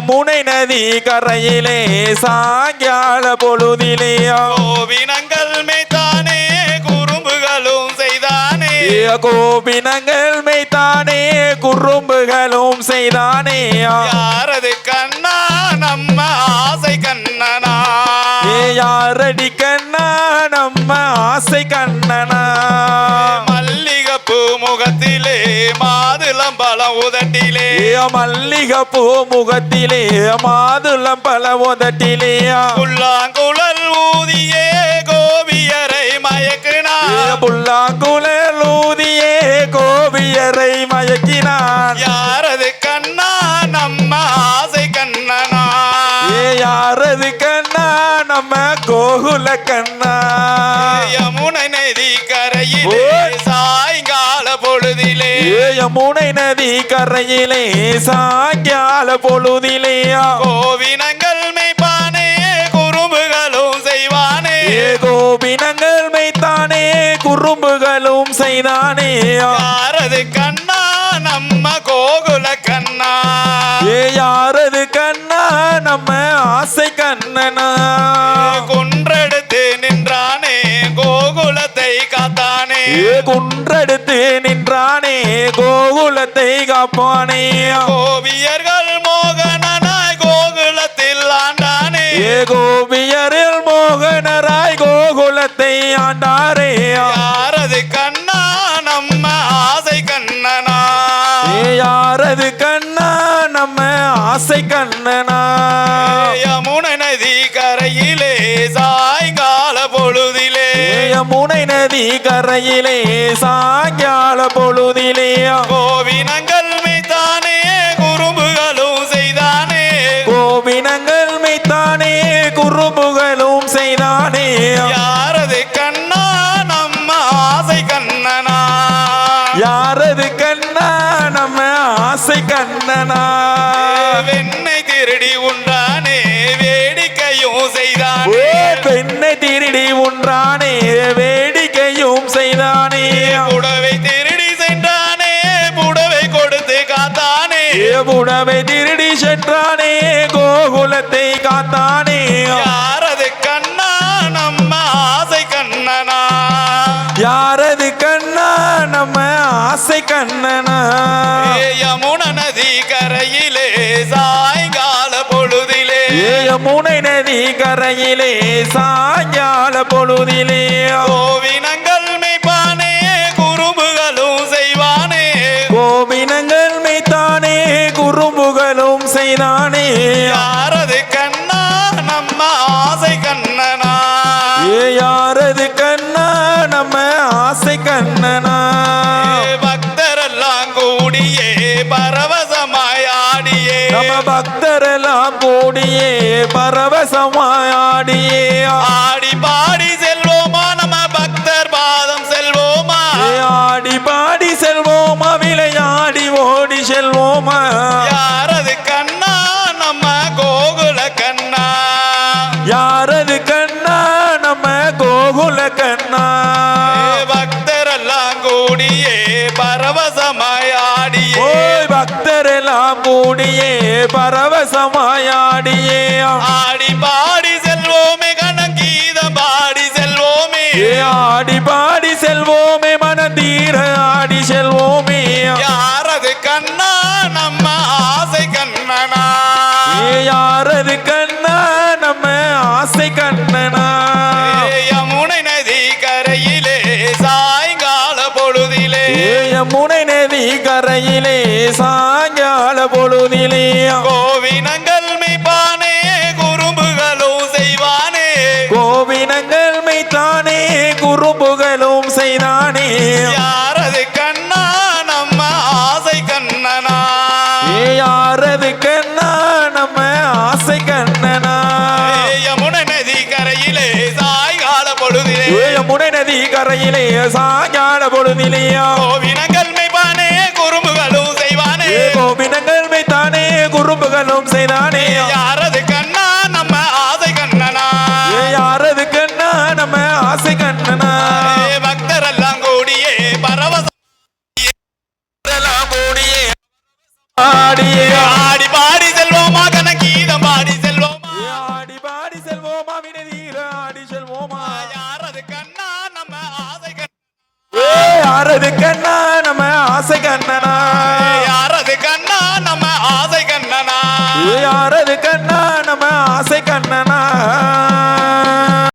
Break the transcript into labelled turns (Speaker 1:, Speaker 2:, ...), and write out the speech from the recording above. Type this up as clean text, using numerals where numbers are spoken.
Speaker 1: முனை நதி கரையிலே சாயங்கால பொழுதிலே
Speaker 2: கோவினங்கள் மேய்த்தானே குறும்புகளும் செய்தானே
Speaker 1: கோபினங்கள் மெய்த்தானே குறும்புகளும் செய்தானே
Speaker 2: யாரது கண்ணா நம்ம ஆசை கண்ணனா
Speaker 1: யாரடி கண்ணா நம்ம ஆசை கண்ணனா
Speaker 2: மல்லிகப்பூ முகத்திலே மாதுளம்பழம் உதட்டிலே
Speaker 1: மல்லிகப்பூ முகத்திலே மாதுளம்பழ உதட்டிலே
Speaker 2: புல்லாங்குழல் ஊதியே கோபியரை மயக்கினார்
Speaker 1: புல்லாங்குழல் ஊதியே கோபியரை மயக்கினான்
Speaker 2: யாரது கண்ணா நம்ம ஆசை கண்ணனா
Speaker 1: யாரது கண்ணா நம்ம கோகுல கண்ணா
Speaker 2: யமுனை நதி கரையிலே சாயங்கால பொழுதிலே
Speaker 1: யமுனை நதி கரையிலே சாயங்கால பொழுதிலே
Speaker 2: கோவினங்கள் மேய்ப்பானே குறும்புகளும் செய்வானே
Speaker 1: கோபினங்கள் மெய்த்தானே குறும்புகளும் செய்தானே
Speaker 2: யாரது கண்ணா நம்ம கோகுல கண்ணா
Speaker 1: யாரது கண்ணா நம்ம ஆசை கண்ணனா
Speaker 2: குன்றெடுத்து நின்றானே கோகுலத்தை காத்தானே
Speaker 1: குன்றெடுத்து நின்றானே கோகுலத்தை காப்பானே
Speaker 2: கோபியர்கள் மோகனாய் கோகுலத்தில் ஆண்டானே
Speaker 1: கோபியரில் மோகனராய் கோகுலத்தை ஆண்டாரே
Speaker 2: யாரது கண்ணா நம்ம ஆசை கண்ணனா
Speaker 1: யாரது கண்ணா நம்ம ஆசை கண்ணனா
Speaker 2: யமுனை நதி கரையிலே சாயங்கால பொழுதிலே
Speaker 1: யமுனை நதி கரையிலே சாயங்கால பொழுதிலே
Speaker 2: கோவினங்கள் மேய்த்தானே குறும்புகளும் செய்தானே
Speaker 1: கோபினங்கள் மெய்த்தானே குறும்புகளும் செய்தானே
Speaker 2: யாரது கண்ணா நம்ம ஆசை கண்ணனா
Speaker 1: யாரது கண்ணா நம்ம ஆசை கண்ணனா
Speaker 2: வெண்ணை திருடி உண்டானே வேடிக்கையும் செய்தானே
Speaker 1: பெண்ணை திருடி உன்றானே வேடிக்கையும் செய்தானே
Speaker 2: புடவை திருடி சென்றானே புடவை கொடுத்து காத்தானே
Speaker 1: புடவை திருடி சென்றானே கோகுலத்தை காத்தானே
Speaker 2: யாரது கண்ணா நம்ம ஆசை கண்ணனா
Speaker 1: யாரது கண்ணா நம்ம ஆசை கண்ணனா
Speaker 2: யமுனை நதி கரையிலே சாயங்கால பொழுதிலே
Speaker 1: யமுனை நதி கரையிலே சாயங்கால பொழுதிலே
Speaker 2: கோவினங்கள் மேய்ப்பானே குறும்புகளும் செய்வானே
Speaker 1: கோபினங்கள் மெய்த்தானே குறும்புகளும் செய்தானே
Speaker 2: யாரது கண்ணா நம்ம ஆசை கண்ணனா
Speaker 1: யாரது கண்ணா நம்ம ஆசை கண்ணனா
Speaker 2: பக்தரெல்லாம் கூடியே பரவசமாய் ஆடியே
Speaker 1: நம்ம பக்தரெல்லாம் கூடியே பரவசமாடியே
Speaker 2: ஆடி பாடி செல்வோமா நம்ம பக்தர் பாதம் செல்வோமா
Speaker 1: ஆடி பாடி செல்வோமா விளையாடி ஓடி செல்வோமா
Speaker 2: யாரது கண்ணா நம்ம கோகுல கண்ணா
Speaker 1: யாரது கண்ணா நம்ம கோகுல கண்ணா
Speaker 2: பக்தரெல்லாம் கூடியே பரவசமாய் ஆடியே
Speaker 1: ஓய் பக்தரெல்லாம் கூடியே பரவசமாயாடியே
Speaker 2: ஆடி பாடி செல்வோமே கணங்கீதம் பாடி செல்வோமே
Speaker 1: ஆடி பாடி செல்வோமே மனதீர ஆடி செல்வோமே
Speaker 2: யாரது கண்ணா நம்ம ஆசை கண்ணனா
Speaker 1: யாரது கண்ணா நம்ம ஆசை கண்ணனா
Speaker 2: யமுனை நதி கரையிலே சாயங்கால பொழுதிலே
Speaker 1: யமுனை நதி கரையிலே சாயங்கால பொழுதிலே
Speaker 2: கோவினங்கள் மேய்ப்பானே குறும்புகளும் செய்வானே
Speaker 1: கோவினங்கள் மெய்த்தானே குறும்புகளும் செய்தானே
Speaker 2: யாரது கண்ணா நம்ம ஆசை கண்ணனா
Speaker 1: யாரது கண்ணா நம்ம ஆசை கண்ணனா
Speaker 2: யமுனை நதி கரையிலே சாயங்கால பொழுதிலே
Speaker 1: யமுனை நதி கரையிலே சாயங்கால பொழுதிலே
Speaker 2: கோவினங்கள் மேய்ப்பானே குறும்புகளும் செய்வானே
Speaker 1: கோபினங்கள் மெய்த்தானே குறும்புகளும் செய்தானே
Speaker 2: யாரது கண்ணா நம்ம ஆசை கண்ணனா
Speaker 1: யாரது கண்ணா நம்ம ஆசை கண்ணனா
Speaker 2: பக்தரெல்லாம் கூடியே பரவசம்
Speaker 1: ஆடியே
Speaker 2: ஆடி பாடி செல்வோமா கண
Speaker 1: யாரது கண்ணா நம்ம ஆசை கண்ணனா
Speaker 2: யாரது கண்ணா நம்ம ஆசை கண்ணனா
Speaker 1: யாரது கண்ணா